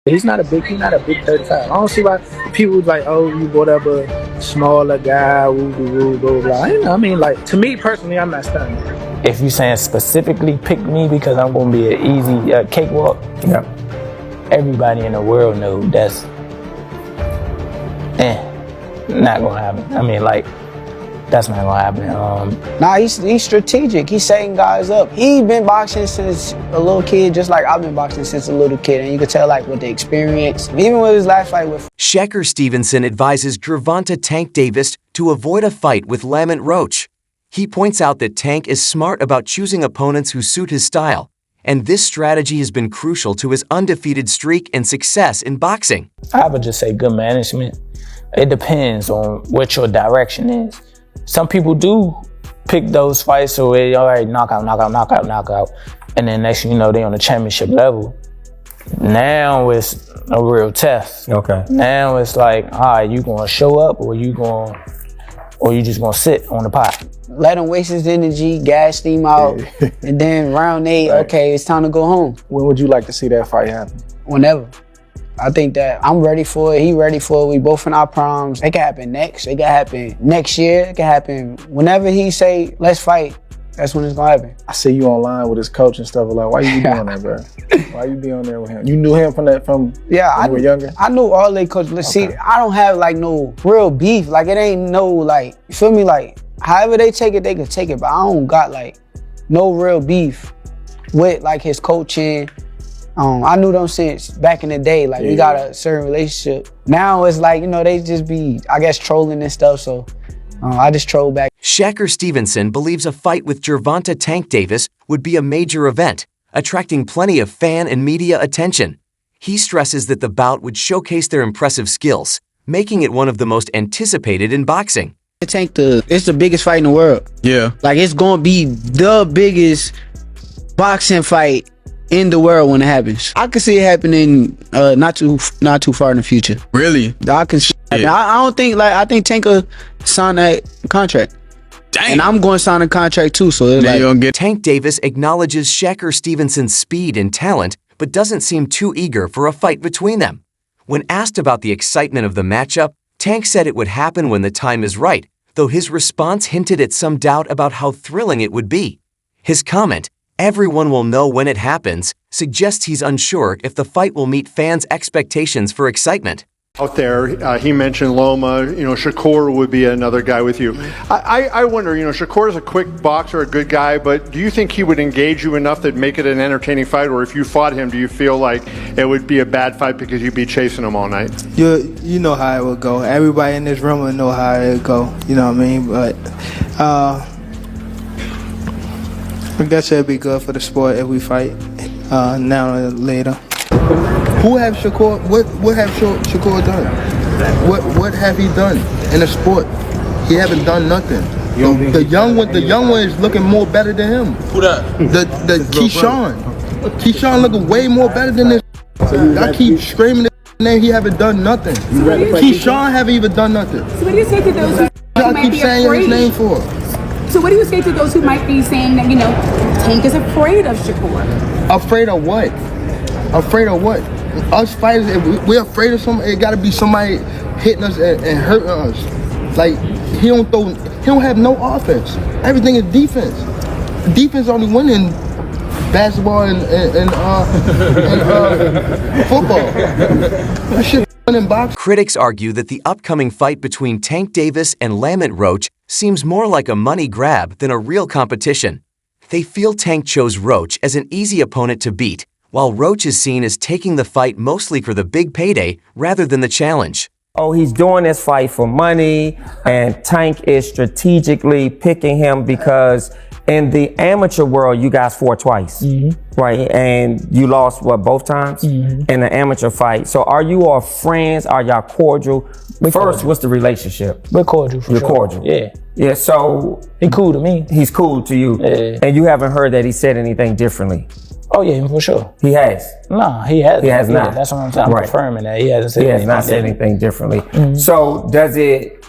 He's not a big 35. I don't see why people like, oh, you whatever, smaller guy, woo, woo, blah, blah. You know, I mean, like, to me personally, I'm not stunned. If you're saying specifically pick me because I'm going to be an easy cakewalk, Yeah. everybody in the world knows that's not going to happen. I mean, like, that's not going to happen. Nah, he's strategic. He's setting guys up. He's been boxing since a little kid, just like I've been boxing since a little kid. And you can tell, like, with the experience, even with his last fight with... Shakur Stevenson advises Gervonta Tank Davis to avoid a fight with Lamont Roach. He points out that Tank is smart about choosing opponents who suit his style, and this strategy has been crucial to his undefeated streak and success in boxing. I would just say good management. It depends on what your direction is. Some people do pick those fights so they all right, knockout, knockout, knockout, knockout, and then next thing you know, they on the championship level. Now it's a real test. Okay. Now it's like, all right, you gonna show up or you just gonna sit on the pot. Let him waste his energy, gas steam out, and then round 8, okay, it's time to go home. When would you like to see that fight happen? Whenever. I think that I'm ready for it, he ready for it, we both in our primes. It can happen next, it can happen next year, it can happen whenever he say, let's fight, that's when it's gonna happen. I see you online with his coach and stuff. Like, why you doing that, bro? Why you be on there with him? You knew him from when you were younger? I knew all they coaches. Let's see, I don't have like no real beef. Like it ain't no like, you feel me? Like however they take it, they can take it. But I don't got like no real beef with like his coaching. I knew them since back in the day. Like we got a certain relationship. Now it's like, you know, they just be, I guess, trolling and stuff. So I just troll back. Shakur Stevenson believes a fight with Gervonta Tank Davis would be a major event, attracting plenty of fan and media attention. He stresses that the bout would showcase their impressive skills, making it one of the most anticipated in boxing. It's the biggest fight in the world. Yeah. Like it's gonna be the biggest boxing fight in the world when it happens. I can see it happening not too far in the future. Really? I can. Yeah. I don't think I think Tank will sign that contract. Dang. And I'm going to sign a contract too. So it's like, Tank Davis acknowledges Shakur Stevenson's speed and talent, but doesn't seem too eager for a fight between them. When asked about the excitement of the matchup, Tank said it would happen when the time is right, though his response hinted at some doubt about how thrilling it would be. His comment, "Everyone will know when it happens," suggests he's unsure if the fight will meet fans' expectations for excitement. Out there, he mentioned Loma, Shakur would be another guy with you. I wonder, Shakur is a quick boxer, a good guy, but do you think he would engage you enough that make it an entertaining fight? Or if you fought him, do you feel like it would be a bad fight because you'd be chasing him all night? You know how it would go. Everybody in this room would know how it would go. You know what I mean? But I guess it'd be good for the sport if we fight now or later. Who have Shakur? What have Shakur done? What have he done in the sport? He haven't done nothing. The young one is looking more better than him. Who that? The Keyshawn looking way more better than this. I keep screaming his name. He haven't done nothing. Keyshawn haven't even done nothing. So what do you say to those who Y'all might keep be saying afraid? his name for? So what do you say to those who might be saying that Tank is afraid of Shakur? Afraid of what? Afraid of what? Us fighters, if we're afraid of something, it gotta be somebody hitting us and hurting us. Like he don't have no offense. Everything is defense. Defense only win in basketball and football. That shit in boxing. Critics argue that the upcoming fight between Tank Davis and Lamont Roach seems more like a money grab than a real competition. They feel Tank chose Roach as an easy opponent to beat, while Roach is seen as taking the fight mostly for the big payday rather than the challenge. Oh, he's doing this fight for money, and Tank is strategically picking him because in the amateur world, you guys fought twice, right? And you lost, both times in the amateur fight. So are you all friends? Are y'all cordial? First, what's the relationship? We're cordial for You're sure. cordial? Yeah. Yeah, so... He cool to me. He's cool to you. Yeah. And you haven't heard that he said anything differently? Oh yeah, for sure. He has? No, he hasn't. He has not. That's what I'm saying. I'm confirming that. He hasn't said He has anything. not said anything differently. So does it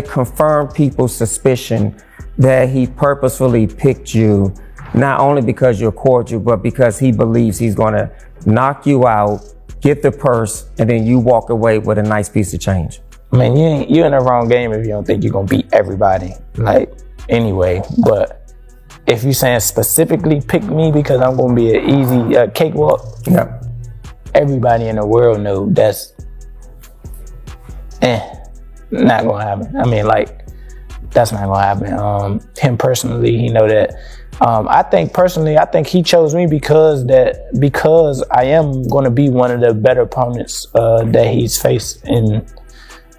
confirm people's suspicion that he purposefully picked you, not only because you're cordial, but because he believes he's going to knock you out, get the purse, and then you walk away with a nice piece of change. I mean, you're in the wrong game if you don't think you're gonna beat everybody. Like, anyway, but if you're saying specifically pick me because I'm gonna be an easy cakewalk, Yeah. everybody in the world knows that's not gonna happen. I mean, like, that's not gonna happen. Him personally, he know that. I think he chose me because I am gonna be one of the better opponents that he's faced in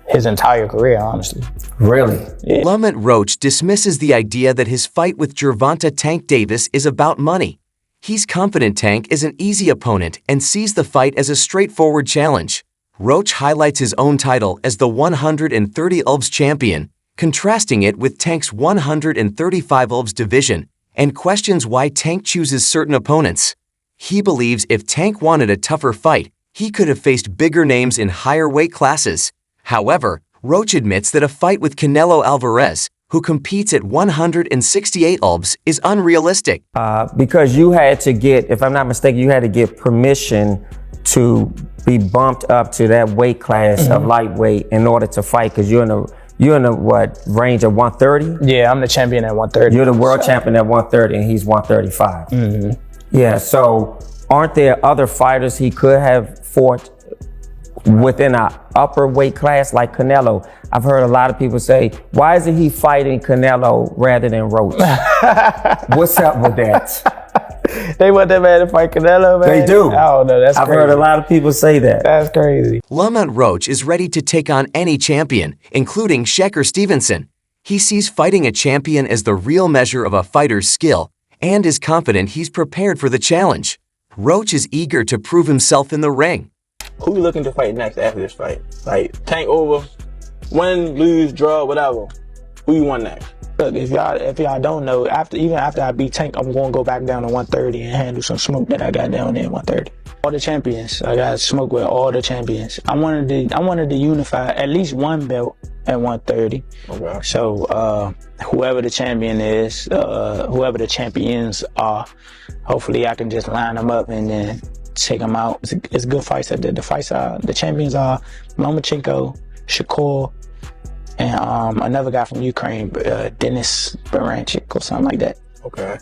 his entire career, honestly. Really? Yeah. Lamont Roach dismisses the idea that his fight with Gervonta Tank Davis is about money. He's confident Tank is an easy opponent and sees the fight as a straightforward challenge. Roach highlights his own title as the 130 Ulbs champion, contrasting it with Tank's 135 Ulbs division, and questions why Tank chooses certain opponents. He believes if Tank wanted a tougher fight, he could have faced bigger names in higher weight classes. However, Roach admits that a fight with Canelo Alvarez, who competes at 168 Ulbs, is unrealistic. Because you had to get, if I'm not mistaken, you had to get permission to be bumped up to that weight class of lightweight in order to fight, because you're in the what range of 130? Yeah, I'm the champion at 130. You're the world champion at 130 and he's 135. Yeah, so aren't there other fighters he could have fought within an upper weight class like Canelo? I've heard a lot of people say, why isn't he fighting Canelo rather than Roach? What's up with that? They want that man to fight Canelo, man? They do. Oh, no, that's crazy. I've heard a lot of people say that. That's crazy. Lamont Roach is ready to take on any champion, including Shakur Stevenson. He sees fighting a champion as the real measure of a fighter's skill and is confident he's prepared for the challenge. Roach is eager to prove himself in the ring. Who you looking to fight next after this fight? Like, Tank over, win, lose, draw, whatever. Who you want next? Look, if y'all don't know, even after I beat Tank, I'm gonna go back down to 130 and handle some smoke that I got down there at 130. All the champions, I got smoke with all the champions. I wanted to unify at least one belt at 130. Okay. So whoever the champion is, whoever the champions are, hopefully I can just line them up and then take them out. It's good fights. The champions are Lomachenko, Shakur, and another guy from Ukraine, Denis Baranchik or something like that. Okay.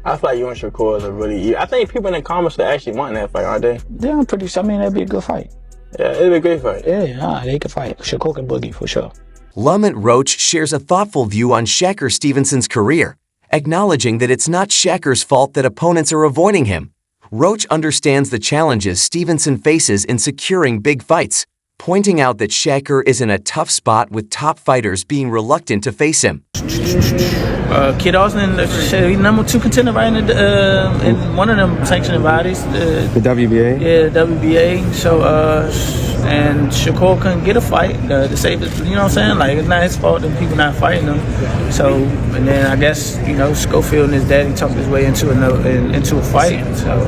I feel like you and Shakur are really. I think people in the comments are actually wanting that fight, aren't they? Yeah, I'm pretty sure. I mean, that'd be a good fight. Yeah, it'd be a great fight. Yeah, they could fight. Shakur can boogie for sure. Lamont Roach shares a thoughtful view on Shakur Stevenson's career, acknowledging that it's not Shakur's fault that opponents are avoiding him. Roach understands the challenges Stevenson faces in securing big fights, pointing out that Shakur is in a tough spot with top fighters being reluctant to face him. Kid Austin, number 2 contender right in one of them sanctioning bodies. The WBA? Yeah, the WBA. So, and Shakur couldn't get a fight to save it. You know what I'm saying? Like, it's not his fault that people not fighting him. So, and then I guess, Schofield and his daddy talked his way into a fight. So,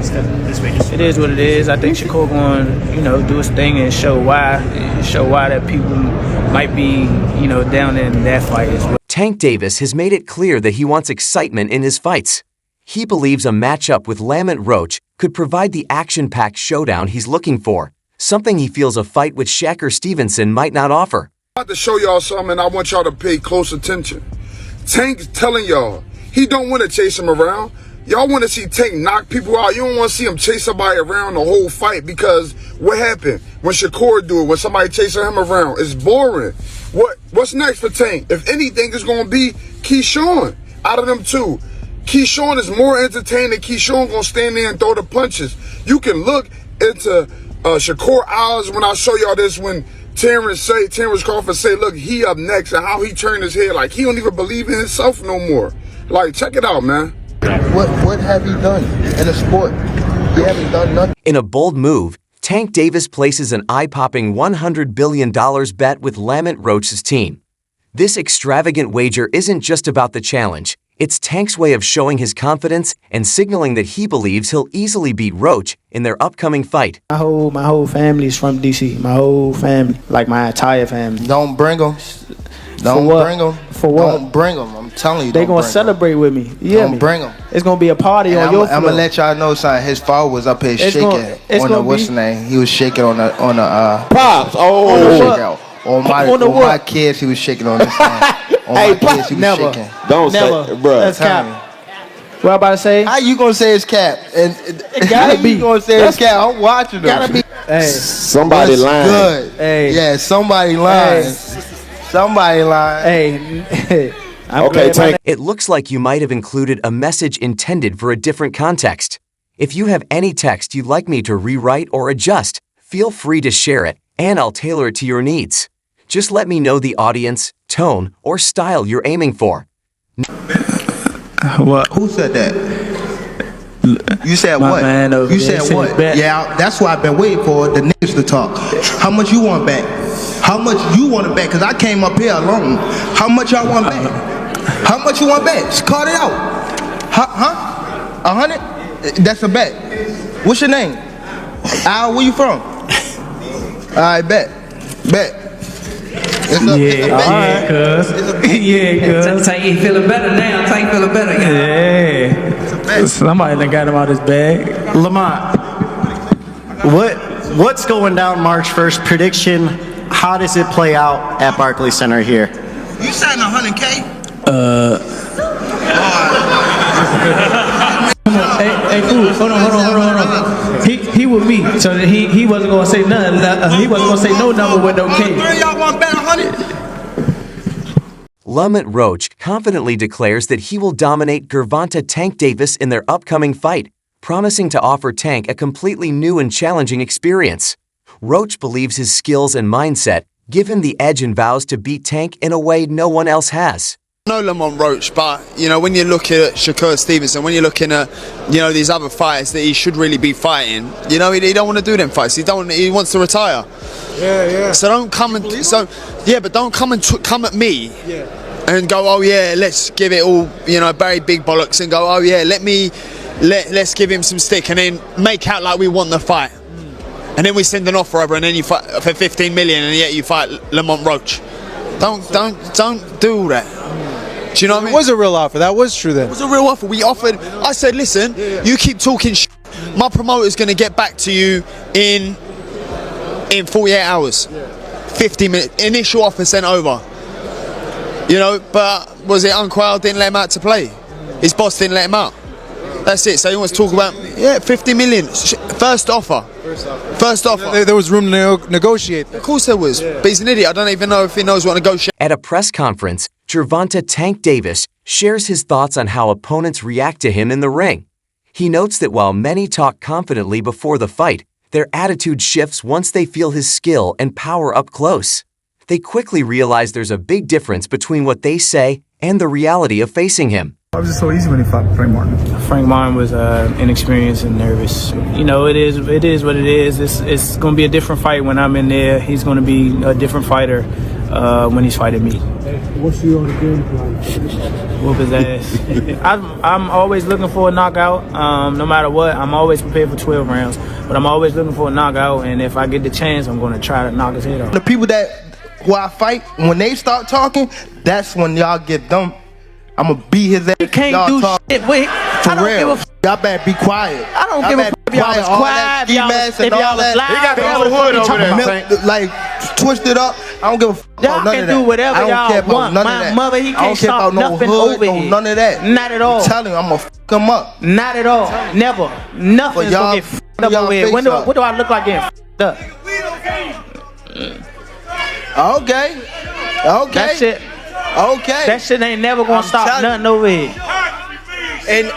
it is what it is. I think Shakur going to, do his thing and show why that people might be, down in that fight as well. Tank Davis has made it clear that he wants excitement in his fights. He believes a matchup with Lamont Roach could provide the action-packed showdown he's looking for, something he feels a fight with Shakur Stevenson might not offer. I'm about to show y'all something, and I want y'all to pay close attention. Tank's telling y'all he don't want to chase him around. Y'all want to see Tank knock people out. You don't want to see him chase somebody around the whole fight, because what happened when Shakur do it, when somebody chasing him around? It's boring. What's next for Tank? If anything, it's going to be Keyshawn out of them two. Keyshawn is more entertaining. Keyshawn going to stand there and throw the punches. You can look into Shakur eyes when I show y'all this, when Terrence Crawford say, look, he up next, and how he turned his head like he don't even believe in himself no more. Like, check it out, man. What have he done in a sport? He haven't done nothing. In a bold move, Tank Davis places an eye-popping $100 billion bet with Lamont Roach's team. This extravagant wager isn't just about the challenge. It's Tank's way of showing his confidence and signaling that he believes he'll easily beat Roach in their upcoming fight. My whole family is from DC. My whole family, like my entire family. Don't bring him. Don't what? bring them. For what? Don't bring them. I'm telling you. They don't gonna bring 'em. celebrate with me. Yeah, Don't bring them. It's gonna be a party on I'm your floor. gonna let y'all know something. His father was up here It's shaking it's on the gonna what's be- the name? He was shaking on the Pops. on the Oh. shakeout. On my On the on what? my kids, he was shaking on this thing. On Hey, my kids, he was never. shaking. Don't Never. say, bro. That's Tell me. cap. What I about to say? How you gonna say it's cap? And gotta how be. you gonna say it's cap? I'm watching them. Gotta be. Hey, Somebody What's lying. good? Hey. Yeah, somebody lying. Somebody lying. hey. I'm Okay, glad my Tank. It looks like you might have included a message intended for a different context. If you have any text you'd like me to rewrite or adjust, feel free to share it, and I'll tailor it to your needs. Just let me know the audience, tone, or style you're aiming for. What? Who said that? You said My what? man over You there said said what? bet. Yeah, that's why I've been waiting for the niggas to talk. How much you want back? How much you want to bet? Because I came up here alone. How much y'all want back? How much you want back? Just call it out. Huh? 100? That's a bet. What's your name? Al, where you from? All right, bet. Bet. It's a bet. cuz. Yeah, cuz. Tank, he feeling better now. Tank feeling better. Yeah. Somebody done got him out his bag. Lamont, what's going down March 1st? Prediction, how does it play out at Barclays Center here? You signed 100K? Hey, fool, hold on. He with me, so that he wasn't gonna say nothing. He wasn't gonna say no number with no K. Y'all want to bet 100? Lamont Roach confidently declares that he will dominate Gervonta Tank Davis in their upcoming fight, promising to offer Tank a completely new and challenging experience. Roach believes his skills and mindset give him the edge and vows to beat Tank in a way no one else has. I know Lamont Roach, but you know, when you're looking at Shakur Stevenson, when you're looking at, you know, these other fighters that he should really be fighting, you know, he don't want to do them fights. He wants to retire. Yeah. So don't come and but don't come and come at me. Yeah. And go, oh yeah, let's give it all, you know, very big bollocks, and go, oh yeah, let's give him some stick, and then make out like we want the fight, and then we send an offer over, and then you fight for 15 million, and yet you fight Lamont Roach. Don't do all that. Do you know what I mean? It was a real offer. That was true then. It was a real offer. We offered. I said, listen, you keep talking shit. My promoter's going to get back to you in 48 hours. 50 minutes. Initial offer sent over. You know, but was it Unquail didn't let him out to play? His boss didn't let him out. That's it. So he wants to talk about 50 million. First offer. First offer. There was room to negotiate. Of course there was. But he's an idiot. I don't even know if he knows what negotiate. At a press conference, Gervonta Tank Davis shares his thoughts on how opponents react to him in the ring. He notes that while many talk confidently before the fight, their attitude shifts once they feel his skill and power up close. They quickly realize there's a big difference between what they say and the reality of facing him. Why was it so easy when he fought Frank Martin? Frank Martin was inexperienced and nervous. You know, it is what it is. It's going to be a different fight when I'm in there. He's going to be a different fighter when he's fighting me. What's your game plan? Whoop his ass. I'm always looking for a knockout. No matter what, I'm always prepared for 12 rounds. But I'm always looking for a knockout, and if I get the chance, I'm going to try to knock his head off. The people who I fight, when they start talking, that's when y'all get dumb. I'm gonna beat his ass. You can't y'all do talk. shit. Wait, For real. Y'all better be quiet. I don't give a fuck if y'all was quiet, if y'all was loud. He got the whole hood over there. Like, twisted up. I don't give a fuck about Y'all none of can that. do whatever I don't y'all care about want. none of My that. mother, he I can't don't care stop about no nothing hood, over no here. none of that. Not at all. I'm telling you, I'm gonna fuck him up. Not at all. Never. Nothing's gonna get fucked up over here. What do I look like getting fucked up? Okay. That shit. Okay. That shit ain't never gonna stop nothing over here. And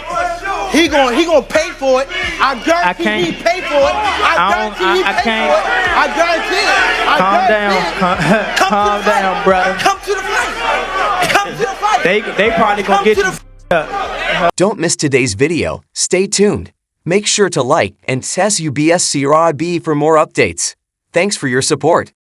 he gonna pay for it. I guarantee he pay for it. I guarantee he pay for it. I guarantee it. Calm down. Calm down, brother. Come to the fight. Come to the fight. They probably gonna get you fucked up. Don't miss today's video. Stay tuned. Make sure to like and test UBSCRIB for more updates. Thanks for your support.